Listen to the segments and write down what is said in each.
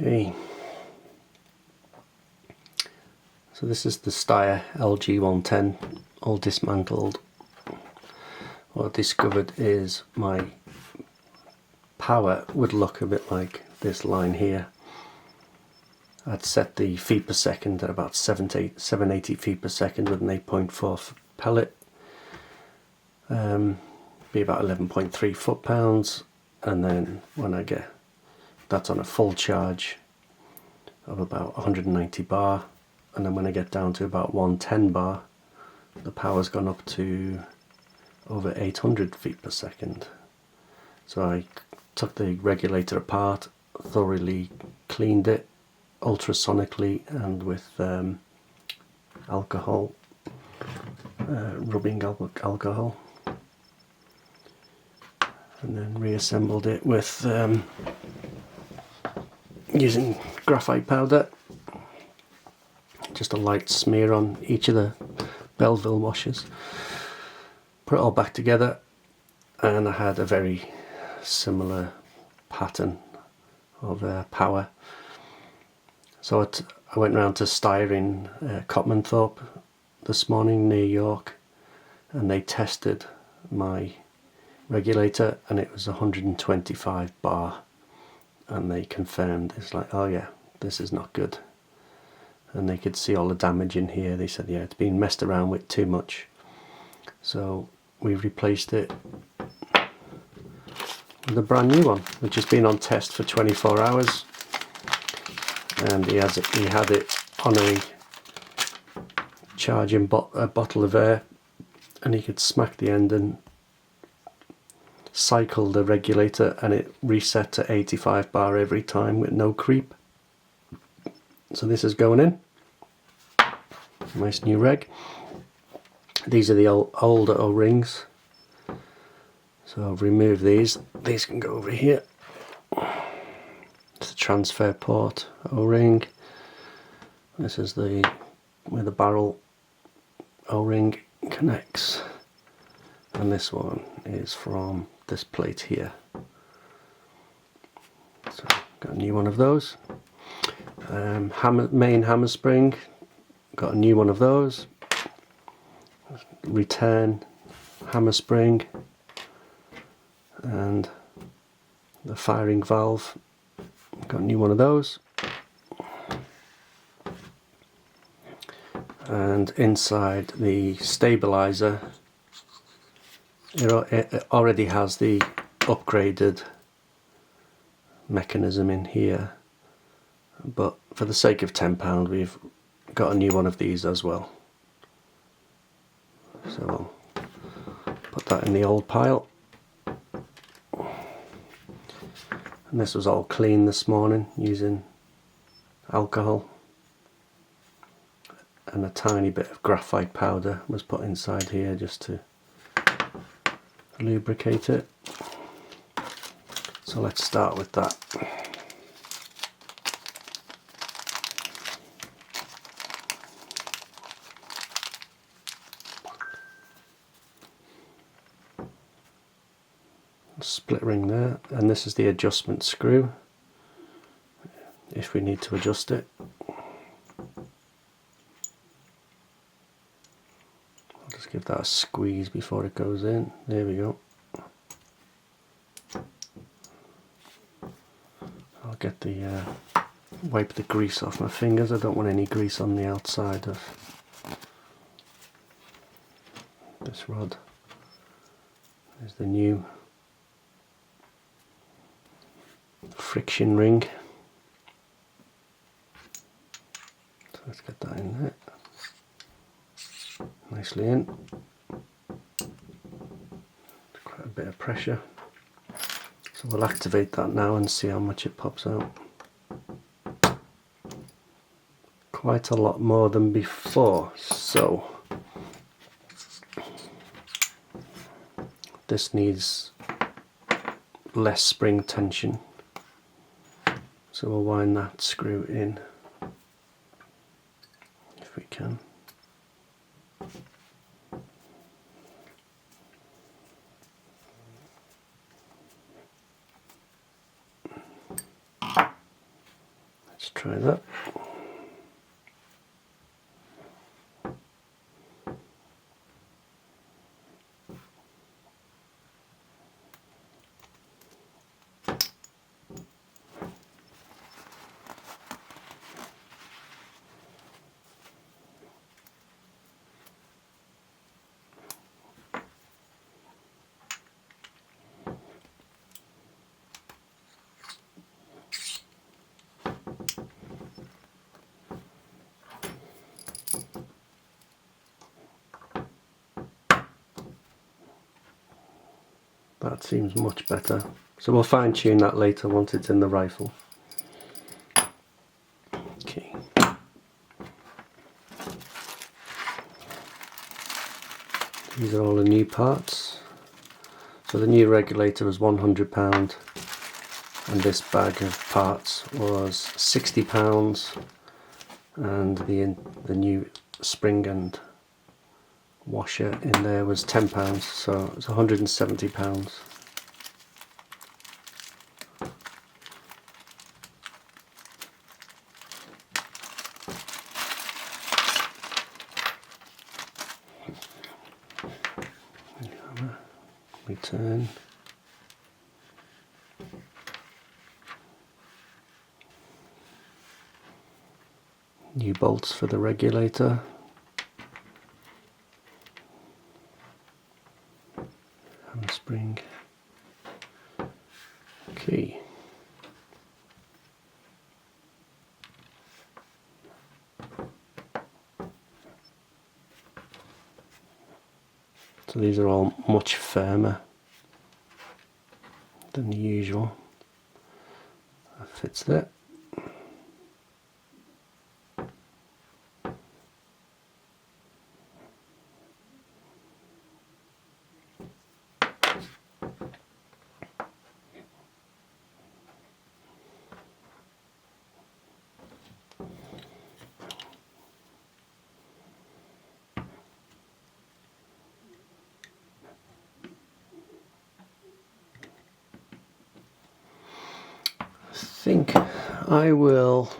Okay, so this is the Steyr LG110 all dismantled. What I discovered is my power would look a bit like this line here. I'd set the feet per second at about 780 feet per second with an 8.4 pellet. Be about 11.3 foot-pounds, and then when I get that's on a full charge of about 190 bar, and then when I get down to about 110 bar, the power's gone up to over 800 feet per second. So I took the regulator apart, thoroughly cleaned it ultrasonically and with alcohol, rubbing alcohol, and then reassembled it with using graphite powder. Just a light smear on each of the Belleville washers. Put it all back together, and I had a very similar pattern of power. So I went round to Steyr in Copamnthorpe this morning near York, and they tested my regulator and it was 125 bar, and they confirmed. It's like, oh yeah, this is not good. And they could see all the damage in here. They said, yeah, it's been messed around with too much. So we replaced it with a brand new one, which has been on test for 24 hours. And he had it on a charging bottle of air, and he could smack the end and cycle the regulator, and it reset to 85 bar every time with no creep. So this is going in. Nice new reg. These are the older O-rings. So I'll remove these. These can go over here. It's a transfer port O-ring. This is the where the barrel O-ring connects, and this one is from this plate here. So got a new one of those. Main hammer spring, got a new one of those. Return hammer spring, and the firing valve, got a new one of those. And inside the stabilizer, it already has the upgraded mechanism in here, but for the sake of £10 we've got a new one of these as well. So I'll put that in the old pile. And this was all cleaned this morning using alcohol, and a tiny bit of graphite powder was put inside here just to lubricate it. So let's start with that. Split ring there, and this is the adjustment screw if we need to adjust it. I'll just give that a squeeze before it goes in. There we go. I'll get the wipe the grease off my fingers. I don't want any grease on the outside of this rod. There's the new friction ring. So let's get that in there. Nicely in. Quite a bit of pressure. So we'll activate that now and see how much it pops out. Quite a lot more than before. So this needs less spring tension. So we'll wind that screw in if we can. try that. That seems much better. So we'll fine tune that later once it's in the rifle. Okay. These are all the new parts. So the new regulator was £100 and this bag of parts was £60, and the new spring and washer in there was £10, so it's £170. Return. New bolts for the regulator. Spring. Okay. So these are all much firmer than the usual. That fits there. I think I will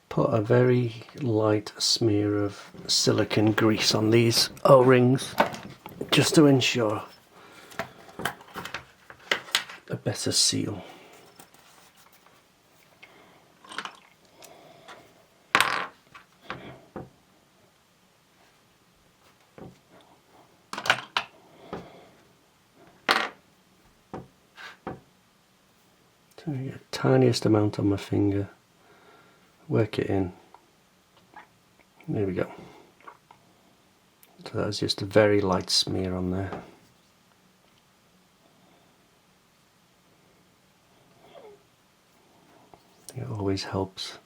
put a very light smear of silicone grease on these O-rings just to ensure a better seal. So I get the tiniest amount on my finger, work it in. There we go. So that's just a very light smear on there. It always helps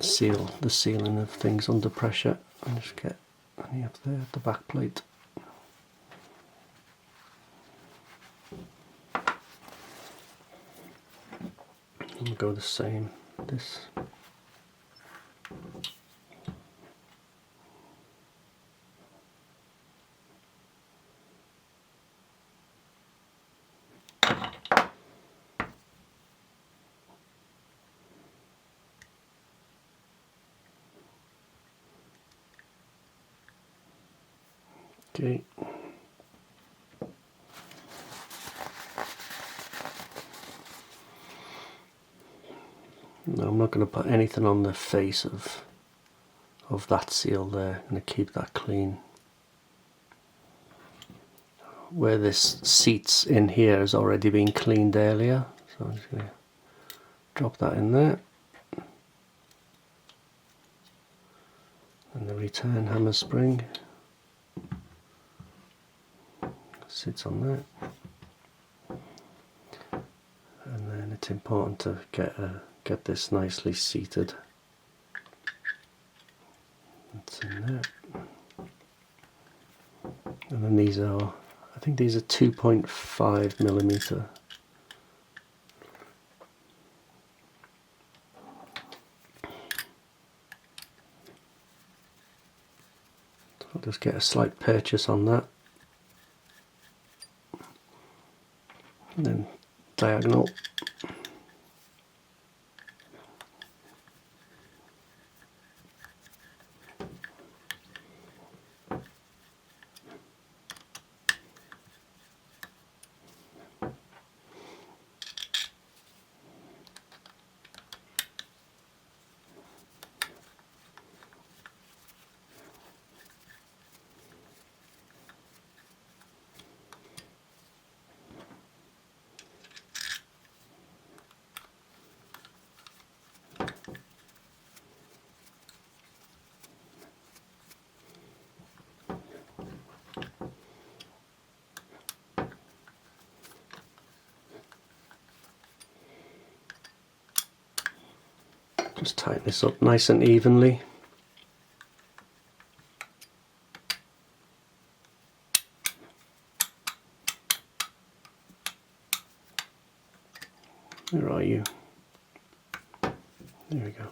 seal the sealing of things under pressure. And just get any up there at the back plate. We'll go the same. This. Okay. No, I'm not going to put anything on the face of that seal there. I'm going to keep that clean. Where this seats in here has already been cleaned earlier, so I'm just going to drop that in there. And the return hammer spring sits on there. And then it's important to get this nicely seated. That's in there. And then these are, I think these are 2.5mm. So I'll just get a slight purchase on that. And then diagonal. Just tighten this up nice and evenly. Where are you? There we go.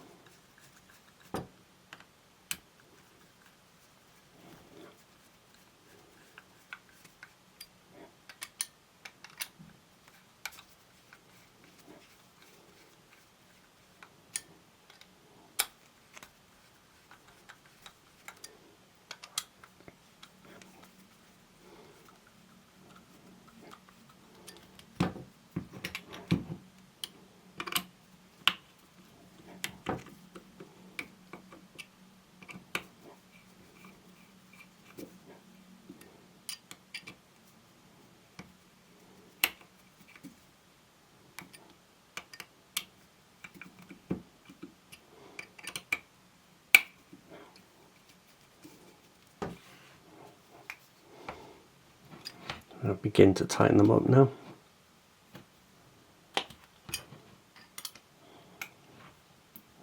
I'll begin to tighten them up now.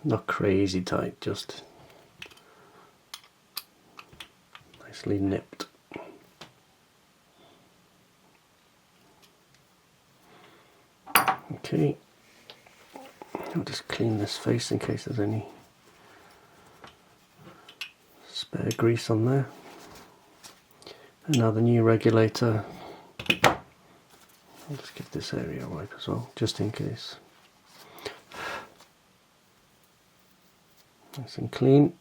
Not crazy tight, just nicely nipped. Okay, I'll just clean this face in case there's any spare grease on there. And now the new regulator. I'll just give this area a wipe as well, just in case. Nice and clean.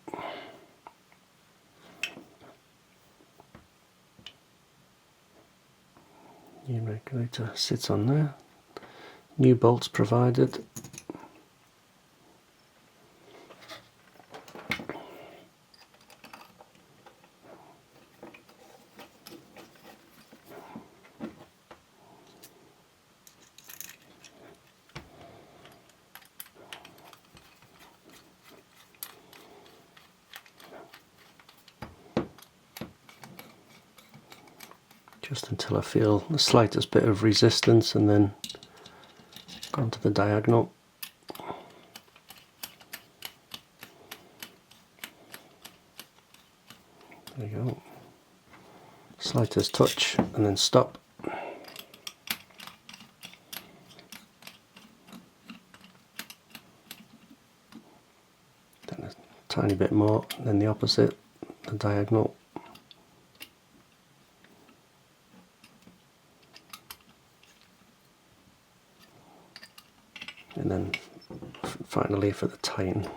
New regulator sits on there. New bolts provided. Just until I feel the slightest bit of resistance, and then onto the diagonal. There we go. Slightest touch and then stop. Then a tiny bit more, and then the opposite, the diagonal. And then finally for the tighten.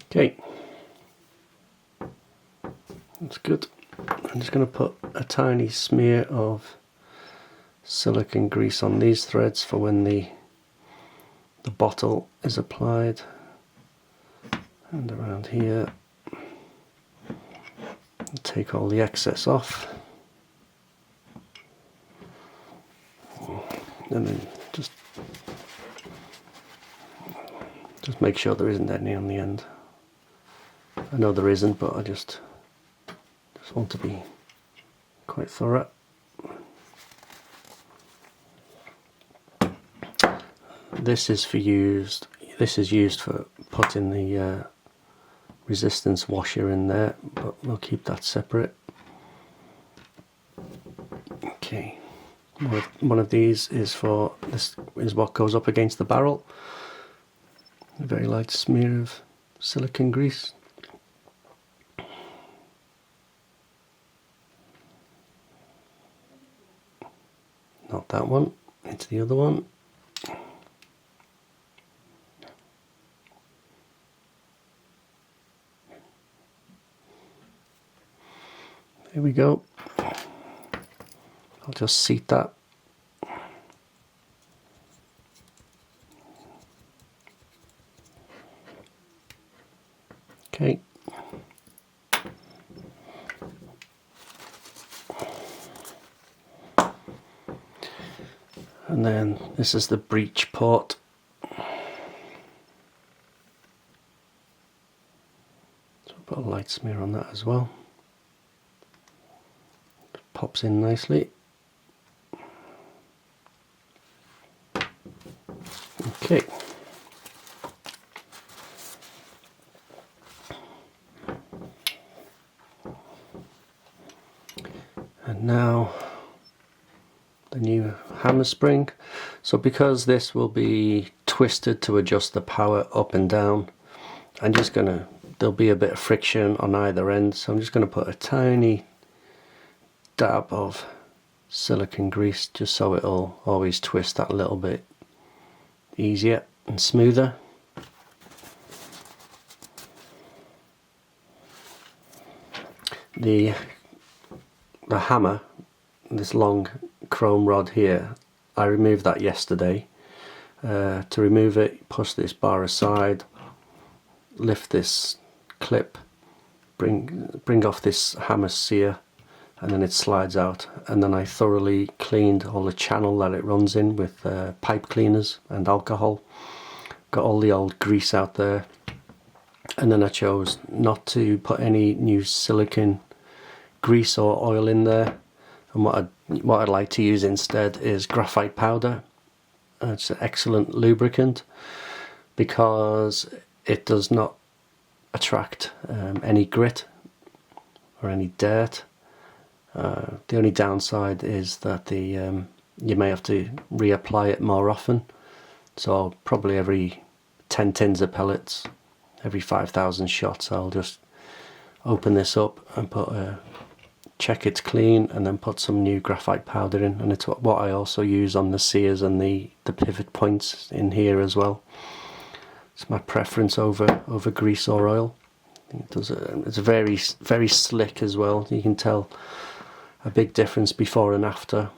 Okay, that's good. I'm just going to put a tiny smear of silicone grease on these threads for when the bottle is applied, and around here. Take all the excess off, and then just make sure there isn't any on the end. I know there isn't, but I just want to be quite thorough. This is used for putting the resistance washer in there, but we'll keep that separate. Okay, one of these is for this is what goes up against the barrel. A very light smear of silicone grease. not that one, into the other one. There we go. I'll just seat that. Okay. And then this is the breech port. So put a light smear on that as well. Pops in nicely. Okay. And now the new hammer spring. So because this will be twisted to adjust the power up and down, there'll be a bit of friction on either end, so I'm just going to put a tiny dab of silicone grease just so it'll always twist that little bit easier and smoother. The hammer, this long chrome rod here, I removed that yesterday. To remove it, push this bar aside, lift this clip, bring off this hammer sear, and then it slides out. And then I thoroughly cleaned all the channel that it runs in with pipe cleaners and alcohol. Got all the old grease out there. And then I chose not to put any new silicone grease or oil in there. And what I'd like to use instead is graphite powder. It's an excellent lubricant because it does not attract any grit or any dirt. The only downside is that you may have to reapply it more often. So probably every 10 tins of pellets, every 5,000 shots, I'll just open this up and check it's clean, and then put some new graphite powder in. And it's what I also use on the sears and the pivot points in here as well. It's my preference over grease or oil. It's very slick as well. You can tell a big difference before and after.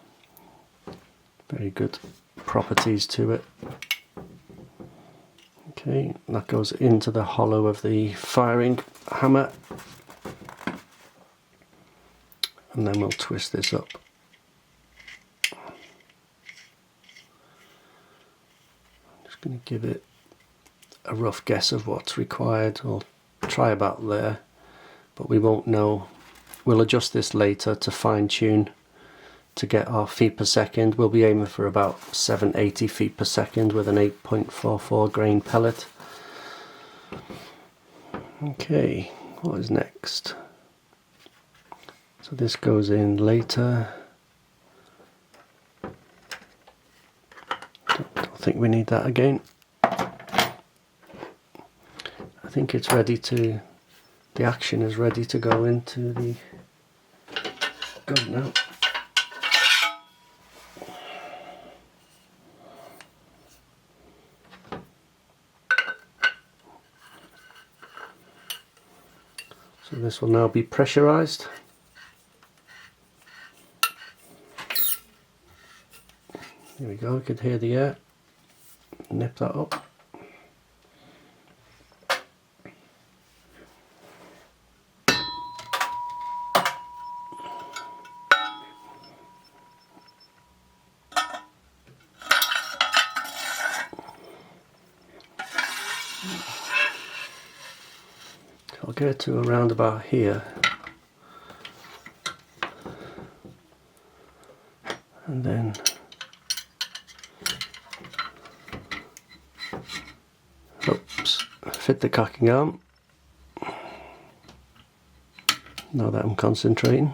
Very good properties to it. Okay, that goes into the hollow of the firing hammer. And then we'll twist this up. I'm just going to give it a rough guess of what's required. I'll try about there, but we won't know. We'll adjust this later to fine tune to get our feet per second. We'll be aiming for about 780 feet per second with an 8.44 grain pellet. Okay, what is next? So this goes in later. Don't think we need that again. I think it's ready to, the action is ready to go into the gun now. So this will now be pressurized. Here we go, we could hear the air. Nip that up. I'll get it to around about here. And then fit the cocking arm. Now that I'm concentrating.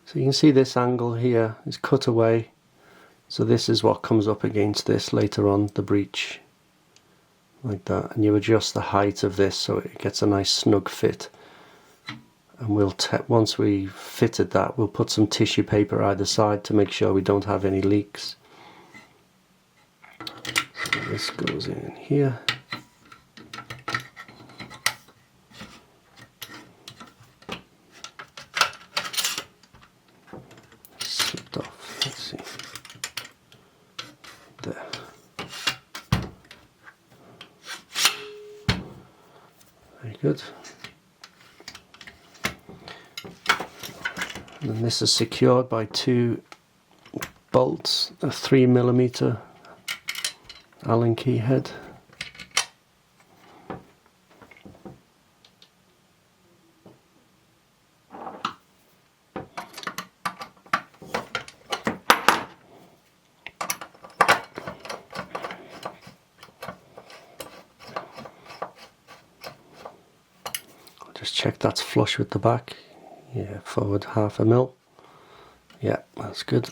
So you can see this angle here is cut away. So this is what comes up against this later on, the breech. Like that. And you adjust the height of this so it gets a nice snug fit and once we've fitted that, we'll put some tissue paper either side to make sure we don't have any leaks. So this goes in here. Slipped off, let's see. There. Very good. And this is secured by 2 bolts, a 3mm Allen key head. Just check that's flush with the back. Yeah, forward 1/2 mil. Yeah, that's good.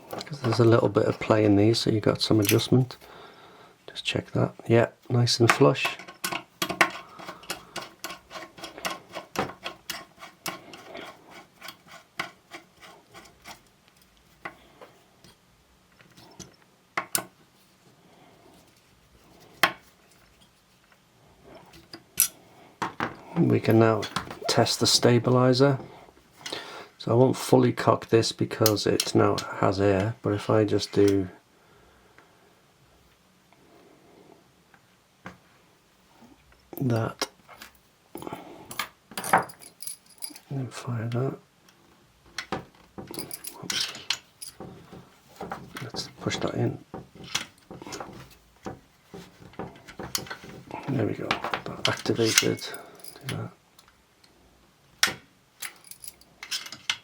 Because there's a little bit of play in these, so you got some adjustment. Just check that. Yeah, nice and flush. We can now test the stabilizer. So I won't fully cock this because it now has air, but if I just do that and fire that. Oops. Let's push that in. There we go, that activated. Do that.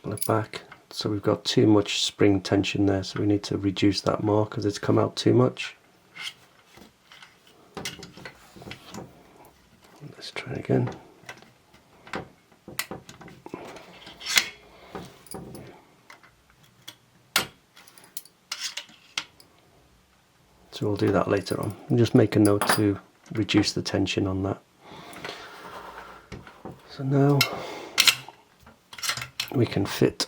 Pull it back. So we've got too much spring tension there, so we need to reduce that more because it's come out too much. Let's try again. So we'll do that later on. And just make a note to reduce the tension on that. So now we can fit.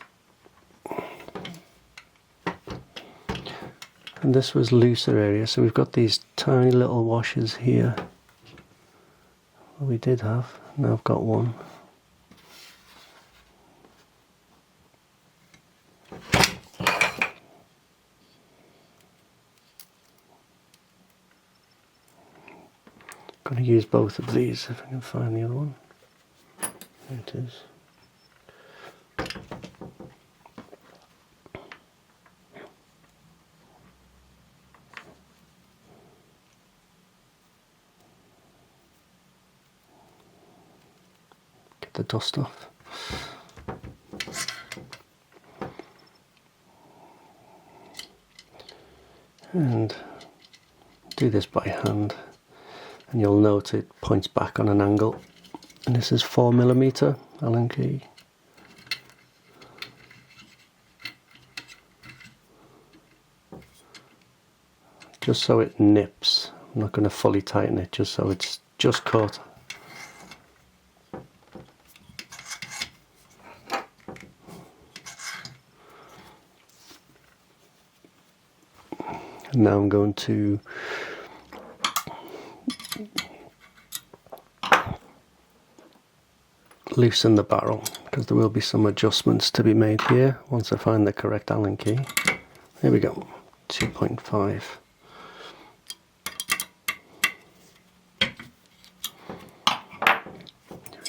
And this was looser area, so we've got these tiny little washers here. Well, we did have, now I've got one. Going to use both of these if I can find the other one. There it is. Get the dust off. And do this by hand. And you'll note it points back on an angle, and this is 4mm Allen key. Just so it nips. I'm not going to fully tighten it, just so it's just caught. And now I'm going to loosen the barrel, because there will be some adjustments to be made here once I find the correct Allen key. Here we go, 2.5.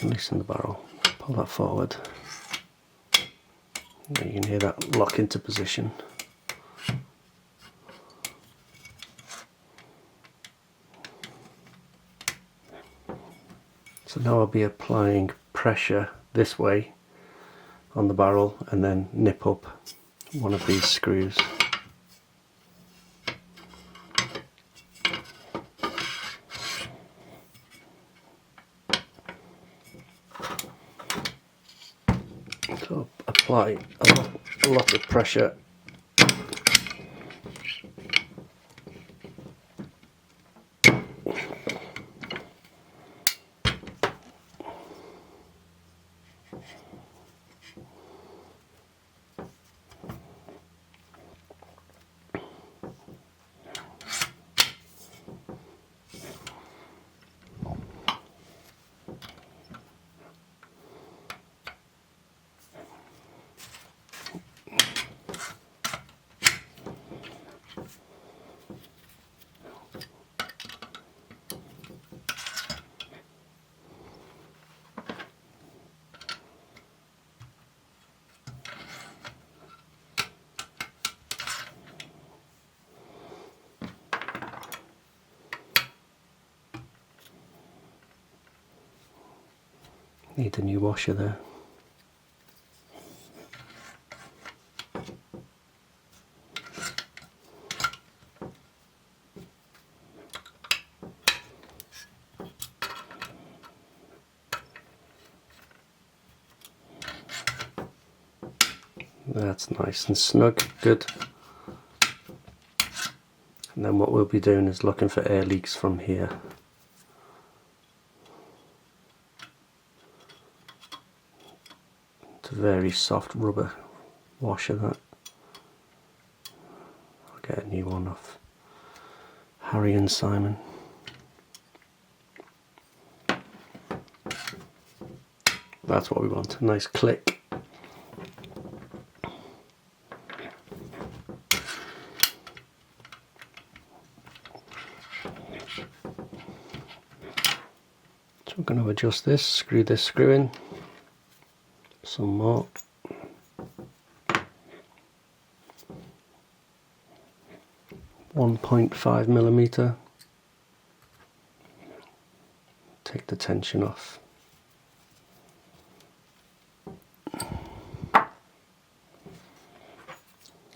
Loosen the barrel, pull that forward. You can hear that lock into position. So now I'll be applying pressure this way on the barrel and then nip up one of these screws. So apply a lot of pressure. Need a new washer there. That's nice and snug, good. And then what we'll be doing is looking for air leaks from here. It's a very soft rubber washer that. I'll get a new one off Harry and Simon. That's what we want, a nice click. So I'm going to adjust this screw in, some more. .5mm. Take the tension off.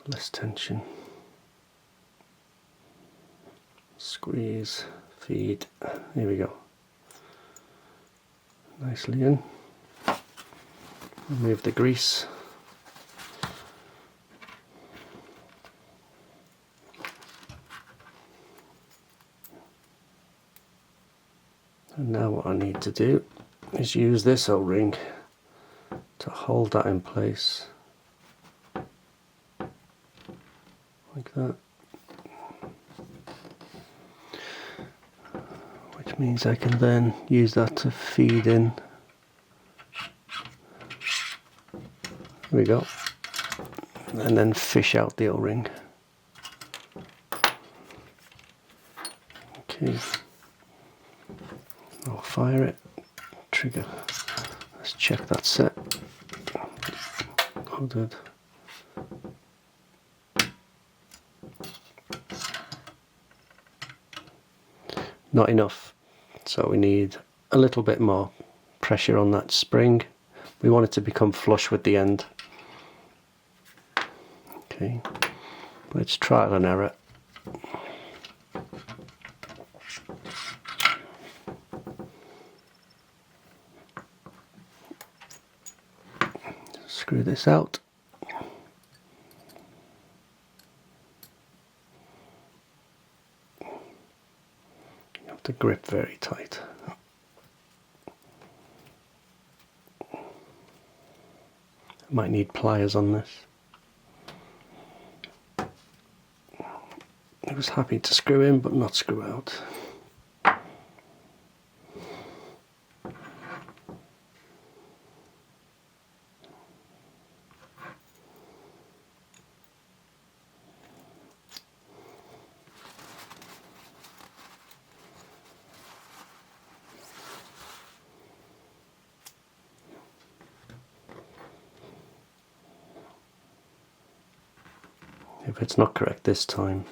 Less tension. Squeeze, feed. Here we go. Nicely in. Remove the grease. And now what I need to do is use this O-ring to hold that in place. Like that. Which means I can then use that to feed in. There we go. And then fish out the O-ring. Okay. I'll fire it. Trigger. Let's check that set. All good. Not enough, so we need a little bit more pressure on that spring. We want it to become flush with the end. Okay, let's trial and error. Screw this out. To grip very tight. Might need pliers on this. I was happy to screw in but not screw out. If it's not correct this time,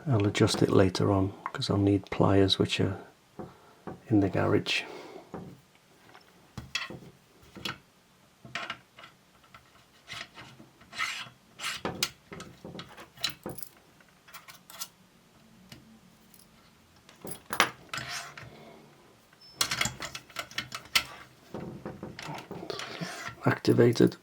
I'll adjust it later on because I'll need pliers which are in the garage. Activated.